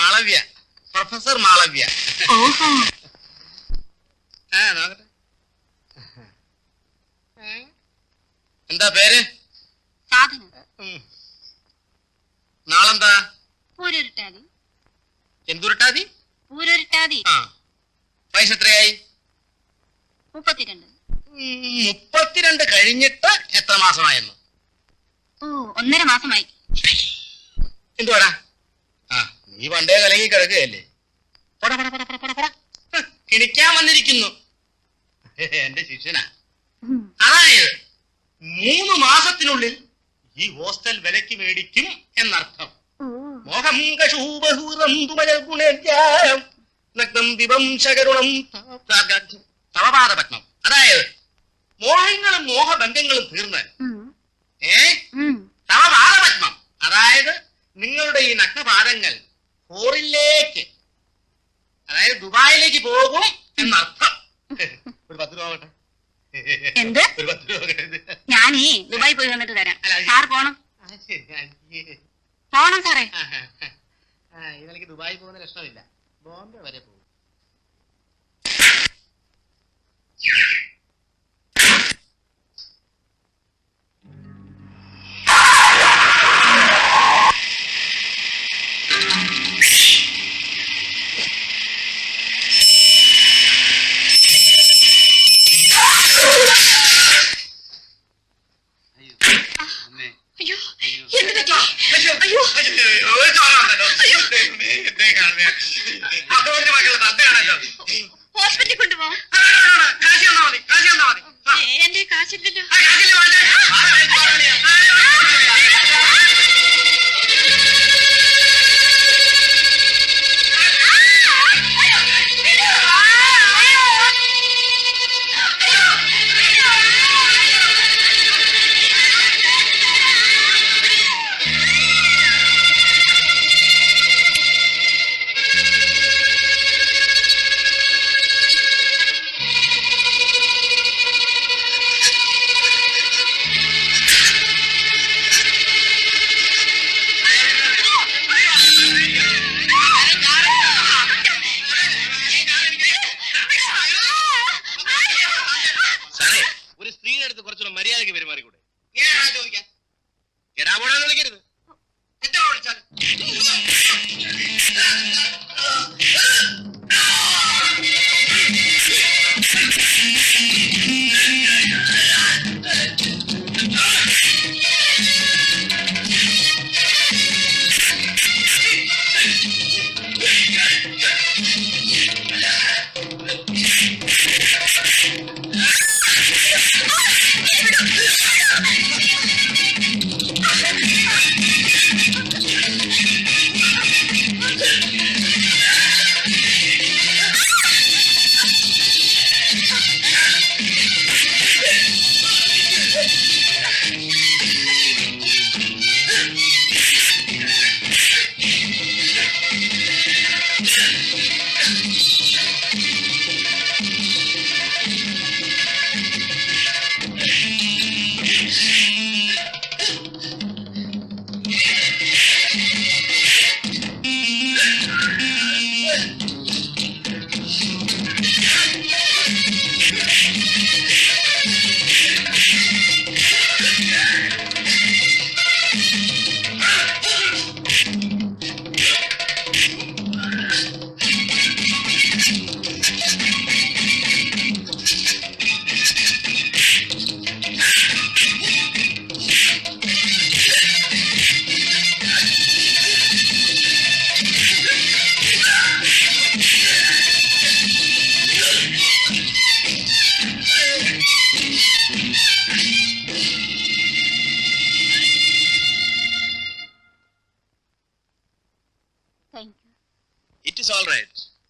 Malviya, professor Malviya. നോക്കട്ടെ, എന്താ പേര്? സാധന. നാളെന്താ? പൂരുരുട്ടാതി. എന്തുരുട്ടാതി? പൂരുരുട്ടാതി. വയസ്സ് എത്രയായി? 32. 32 കഴിഞ്ഞിട്ട് എത്ര മാസമായെന്ന്? 1.5 മാസമായി. എന്തുവാടാ? നീ പണ്ടേ കലങ്ങി കിടക്കുകയല്ലേ? കിണിക്കാൻ വന്നിരിക്കുന്നു എന്റെ ശിഷ്യനാ. അതായത് 3 മാസത്തിനുള്ളിൽ ഈ ഹോസ്റ്റൽ വിലക്ക് മേടിക്കും എന്നർത്ഥം. മോഹം തവപാദപത്മം. അതായത് മോഹങ്ങളും മോഹബന്ധങ്ങളും തീർന്ന് തവപാദപത്മം, അതായത് നിങ്ങളുടെ ഈ നഗ്നപാദങ്ങൾ ഫോറിലേക്ക്, അതായത് ദുബായിലേക്ക് പോകും എന്നർത്ഥം. ഒരു 10 രൂപ ആവട്ടെ. എന്ത്? ഒരു 10 രൂപ. ഞാനേ ദുബായി പോയി വന്നിട്ട് തരാം. സാർ പോണം. പോണം സാറേ. ഇതെനിക്ക് ദുബായി പോകുന്ന ലക്ഷണമില്ല, ബോംബെ വരെ പോകും. ഹോസ്പിറ്റലിൽ കൊണ്ടുപോകാം. എന്റെ കാശില്ലല്ലോ. മര്യാദയ്ക്ക് പെരുമാറിക്കൂടെ? ചോദിക്കാൻ എടാപോടാന്ന് വിളിക്കരുത്. എന്താ വിളിച്ചാൽ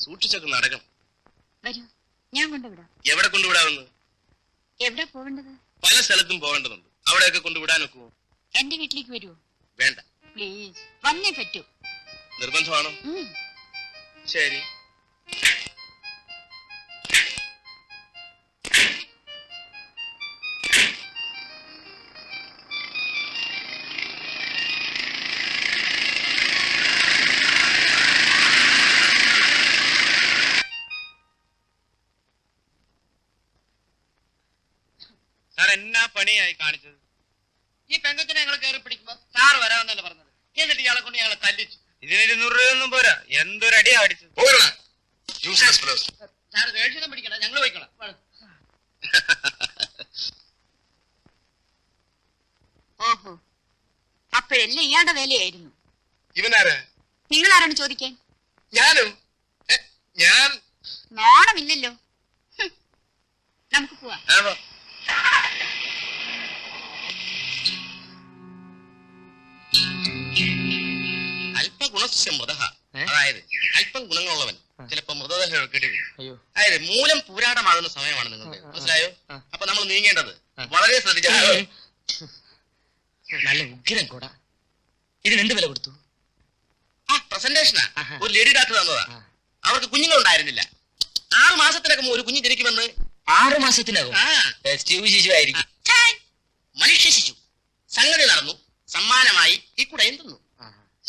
സൂക്ഷിച്ചൊക്കെ നടക്കണം. വരൂ, ഞാൻ കൊണ്ടുവിടാം. എവിടെ കൊണ്ടുവിടാവുന്നത്? എവിടെ പോകേണ്ടത്? പല സ്ഥലത്തും പോകേണ്ടതുണ്ട്. അവിടെയൊക്കെ കൊണ്ടുവിടാനൊക്കുമോ? എന്റെ വീട്ടിലേക്ക് വരൂ. വേണ്ട, പ്ലീസ്, വന്നേ പറ്റൂ. നിർബന്ധമാണോ? ശരി. സാർ എന്നാ പണിയായി കാണിച്ചത്? ഈ പെങ്കച്ചിനെ ഞങ്ങൾ കയറി പിടിക്കുമ്പോ സാറ് വരാമെന്നല്ലേ പറഞ്ഞത്. എന്നിട്ട് ഇയാളെ കൊണ്ട് ഞങ്ങളെ തല്ലിച്ചു. ഇതിന് 200 രൂപയൊന്നും പോരാ. എന്തൊരടിയാ അടിച്ചത്. സാറ് ദേഷ്യം പിടിക്കണ്ട, ഞങ്ങൾ പോയിക്കോളാം. ഓഹോ, അപ്പോഴെല്ലാം ഇയാളുടെ വേലയായിരുന്നു. ഇവനാരാ? നിങ്ങൾ ആരാണ് ചോദിക്കാൻ? ഞാനോ? ഞാൻ നാണമില്ലല്ലോ. നമുക്ക് പോവാം. അല്പ ഗുണസ്യമൃത, അതായത് അല്പം ഗുണങ്ങളുള്ളവൻ ചിലപ്പോ മൃതദേഹം എടുക്കേണ്ടി വരും. അതായത് മൂലം പൂരാടമാകുന്ന സമയമാണ് നിങ്ങൾക്ക്, മനസ്സിലായോ? അപ്പൊ നമ്മൾ നീങ്ങേണ്ടത് വളരെ ശ്രദ്ധിച്ചു. നല്ല ഉഗ്രം കൂടാ. ഇതിന് എന്ത് വില കൊടുത്തു? പ്രസന്റേഷനാ. ഒരു ലേഡി ഡോക്ടർ തന്നതാ. അവർക്ക് കുഞ്ഞുങ്ങൾ ഉണ്ടായിരുന്നില്ല. 6 മാസത്തിനകം ഒരു കുഞ്ഞ് ജനിക്കുമെന്ന്. 6 മാസത്തിനകം? സ്റ്റീവ് ശിശു ആയിരിക്കും. മനുഷ്യ ശിശു. സംഗതി നടന്നു. സമ്മാനമായി ഈ കൂടെ എന്തുന്നു.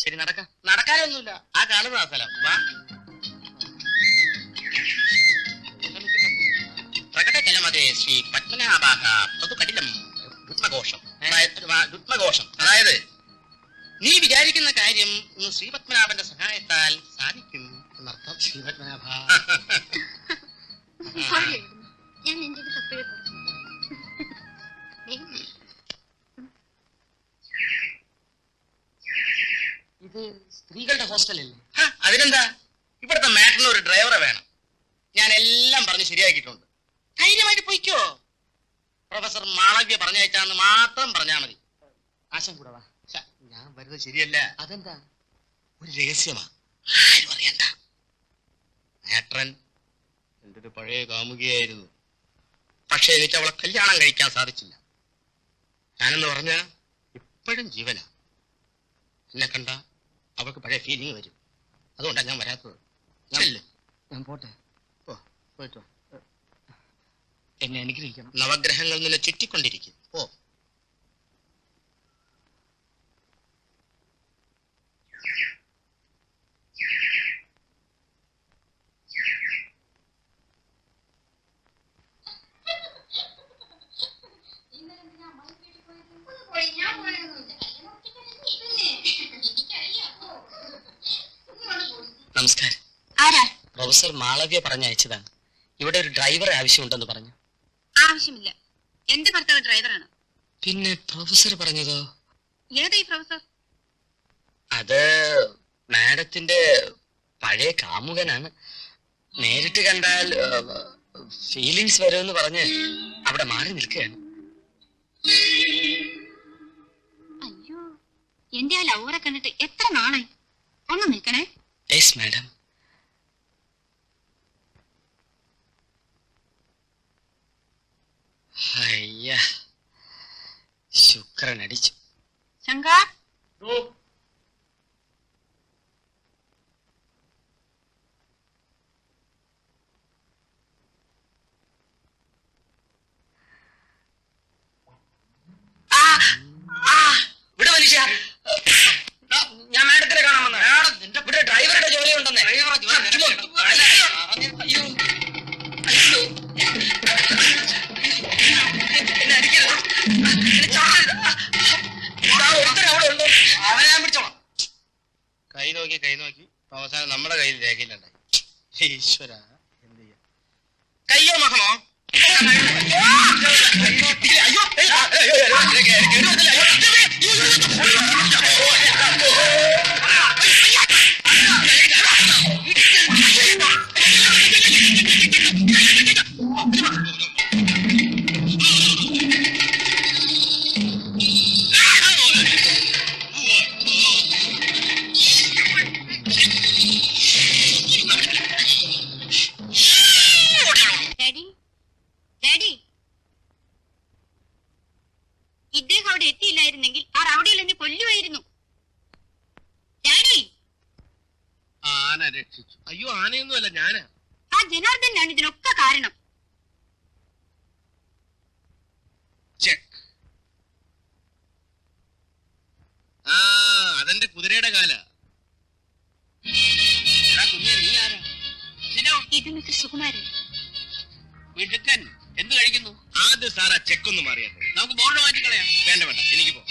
ശരി, നടക്കാം. നടക്കാനൊന്നുമില്ല. ആ കാണുന്ന സ്ഥലം വാ. പ്രകടകലമതേ ശ്രീ പത്മനാഭാഹ പ്രതുകടിലം രുത്മഘോഷം. രുത്മഘോഷം അതായത് നീ വിചാരിക്കുന്ന കാര്യം ശ്രീ പത്മനാഭന്റെ സഹായത്താൽ സാധിക്കും എന്നർത്ഥം. ശ്രീ പത്മനാഭ, ഞാൻ എന്റെ തപ്പഴ ഇത് സ്ത്രീകളുടെ ഹോസ്റ്റലല്ലേ? അതിനെന്താ, ഇവിടുത്തെ മാറ്ററിന് ഒരു ഡ്രൈവറെ വേണം. ഞാൻ എല്ലാം പറഞ്ഞ് ശരിയാക്കിയിട്ടുണ്ട്. ധൈര്യമായിട്ട് പോയിക്കോ. പ്രൊഫസർ മാളവ്യ പറഞ്ഞയച്ചാന്ന് മാത്രം പറഞ്ഞാ മതി. ആശം കൂടെ വാ. ഞാൻ വരുന്നത് ശരിയല്ല. അതെന്താ? ഒരു രഹസ്യമാ, ആരും അറിയണ്ട. മാട്രൻ എന്റെ ഒരു പഴയ കാമുകിയായിരുന്നു. പക്ഷെ എനിക്ക് അവളെ കല്യാണം കഴിക്കാൻ സാധിച്ചില്ല. ഞാനെന്ന് പറഞ്ഞ ഇപ്പോഴും ജീവനാ. എന്നെ കണ്ട അവൾക്ക് പഴയ ഫീലിംഗ് വരും. അതുകൊണ്ടാണ് ഞാൻ വരാത്തത്. ഞാൻ പോട്ടെ. പോയിട്ടോ. എന്നെ അനുഗ്രഹിക്കണം. നവഗ്രഹങ്ങൾ നിന്നെ ചുറ്റിക്കൊണ്ടിരിക്കും. ഓ, നമസ്കാരം. ആരാ? പ്രൊഫസർ മാളവ്യ പറഞ്ഞയച്ചതാണ്. ഇവിടെ ഒരു ഡ്രൈവറെ ആവശ്യമുണ്ടെന്ന് പറഞ്ഞു. ആവശ്യമില്ല. എന്റെ ഭർത്താവ് ഡ്രൈവറാണ്. പിന്നെ പ്രൊഫസർ പറഞ്ഞതോ? ഏതായി പ്രൊഫസർ? അത് മാഡത്തിന്റെ പഴയ കാമുകനാണ്. നേരിട്ട് കണ്ടാൽ ഫീലിങ്സ് വരുമെന്ന് പറഞ്ഞ് അവിടെ മാറി നിൽക്കുകയാണ്. അയ്യോ, എന്റെ ആ ലവറെ കണ്ടിട്ട് എത്ര നാളായി. ഒന്ന് നിൽക്കണേ. Yes madam. അയ്യ, ശുക്രൻ അടിച്ചു. ശങ്കർ, ഇവിടെ മനുഷ്യ, ഞാൻ മാഡത്തിനെ കാണാൻ വന്ന. ഇവിടെ ഡ്രൈവറുടെ ജോലി ഉണ്ടെന്നേ. അയ്യോ, അയ്യോ, എന്നെ അടിക്കരുത്. ഒരുത്തരവിടെ ഉണ്ട്. അവനെ ഞാൻ പിടിച്ചോളാം. കൈ നോക്കി അവസാനം നമ്മുടെ കയ്യിൽ രേഖയിലുണ്ടായി. ഈശ്വര, എന്ത് ചെയ്യാ? കയ്യോ മഹമോ? ഡാഡി, ഡാഡി, ഇദ്ദേഹം അവിടെ എത്തിയില്ലായിരുന്നെങ്കിൽ ആ റൗഡിയിൽ എന്നെ കൊല്ലുമായിരുന്നു. ഡാഡി, ആന രക്ഷിച്ചു. അയ്യോ, ആനയൊന്നുമല്ല, ഞാനാ. ആ ജനാർദ്ദനാണ് ഇതിനൊക്കെ കാരണം. ചെക്ക്. അതെന്റെ കുതിരയുടെ കാല. ഇത് മിസ്റ്റർ സുകുമാരൻ. മിടുക്കൻ. എന്ത് കഴിക്കുന്നു? ആദ്യം സാർ ആ ചെക്കൊന്ന് മാറിയത്. നമുക്ക് ബോർഡ് മാറ്റിക്കളയാം. വേണ്ട വേണ്ട, എനിക്ക് പോ.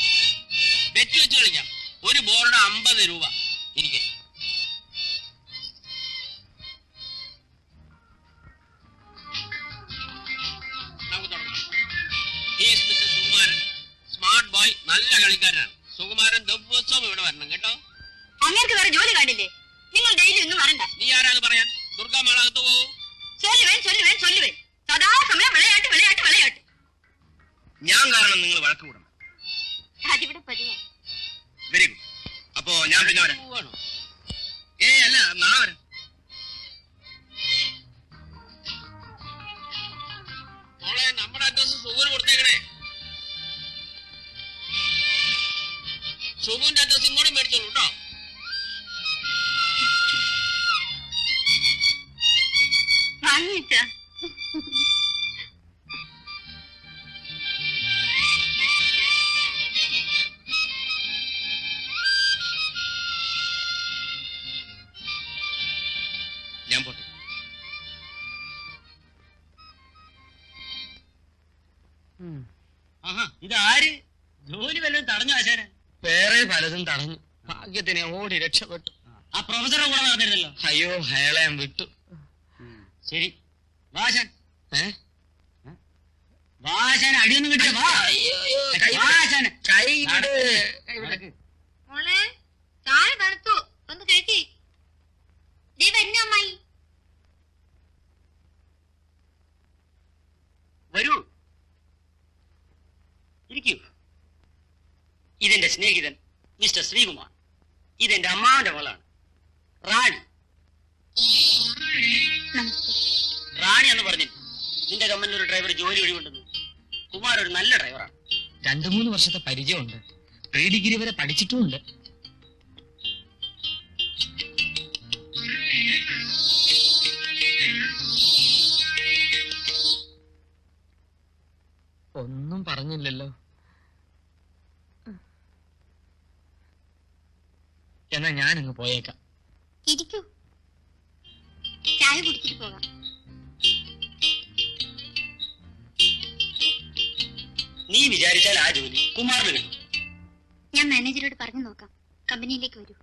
വെച്ച് വെച്ച് കളിക്കാം. ഒരു ബോർഡ് 50 രൂപ. ഇരിക്കെ. നമുക്ക് തുടങ്ങാം. He is Mr. Sukumaran. Smart boy, നല്ല കളിക്കാരനാണ്. സുകുമാരൻ ദിവസവും ഇവിടെ വരണം കേട്ടോ. അങ്ങേർക്ക് വേറെ ജോലി കാണില്ലേ? നിങ്ങൾ ഡെയിലി ഒന്നും വരണ്ട. നീ ആരാന്ന് പറയാൻ? ദുർഗാമാളകത്ത് പോകൂ. ചൊല്ലുവേൻ സദാ സമയം വിളയാട്ട്. ഞാൻ കാരണം നിങ്ങൾ വഴക്ക് കൂടണം. അതിവിടെ പതിവാണ്. Very good. അപ്പോ ഞാൻ പിന്നെ വരാം. പോവാണോ? അല്ല, നാളെ വരാം. മോളെ, നമ്മുടെ അഡ്രസ് സുഖൂന് കൊടുത്തേക്കണേ. സുഖുവിന്റെ അഡ്രസ് ഇങ്ങോട്ടും മേടിച്ചോളൂ കേട്ടോ. വാങ്ങിച്ചാ ഞാൻ പോട്ടെ. ഇതാര്? ജോലി വല്ലതും തടഞ്ഞു ആശാനെ? വേറെ പലതും തടഞ്ഞു. ഭാഗ്യത്തിനെ ഓടി രക്ഷപ്പെട്ടു. ആ പ്രൊഫസറെ കൂടെ നടന്നിരുന്നല്ലോ. അയ്യോ, അയാളെ ഞാൻ വിട്ടു. ശരി, വാശാൻ ഏ വാശാൻ അടിയൊന്നും കിട്ടിയ വാ. വാശാന് നടക്ക്. മോളെ ചായ തണുത്തു, ഒന്ന് കഴിക്കേ. വരുന്ന അമ്മായി. വരൂ, ഇരിക്കൂ. ഇതെന്റെ സ്നേഹിതൻ മിസ്റ്റർ ശ്രീകുമാർ. ഇതെന്റെ അമ്മാവന്റെ മോളാണ് റാണി. നമസ്തേ. റാണി എന്ന് പറഞ്ഞില്ല, നിന്റെ കമ്പനിയിൽ ഒരു ഡ്രൈവർ ജോലി ഒഴിവുണ്ടെന്ന്. കുമാർ ഒരു നല്ല ഡ്രൈവറാണ്. 2-3 വർഷത്തെ പരിചയമുണ്ട്. പ്രീ ഡിഗ്രി വരെ പഠിച്ചിട്ടുമുണ്ട്. ഒന്നും പറഞ്ഞില്ലല്ലോ. എന്നാ ഞാനങ്ങ് പോയേക്കാം. ഇരിക്കൂ, ചായ കുടിച്ചിട്ട് പോകാം. നീ വിചാരിച്ചാൽ ആ ജോലി കുമാറിന് കിട്ടും. ഞാൻ മാനേജരോട് പറഞ്ഞു നോക്കാം. കമ്പനിയിലേക്ക് വരൂ.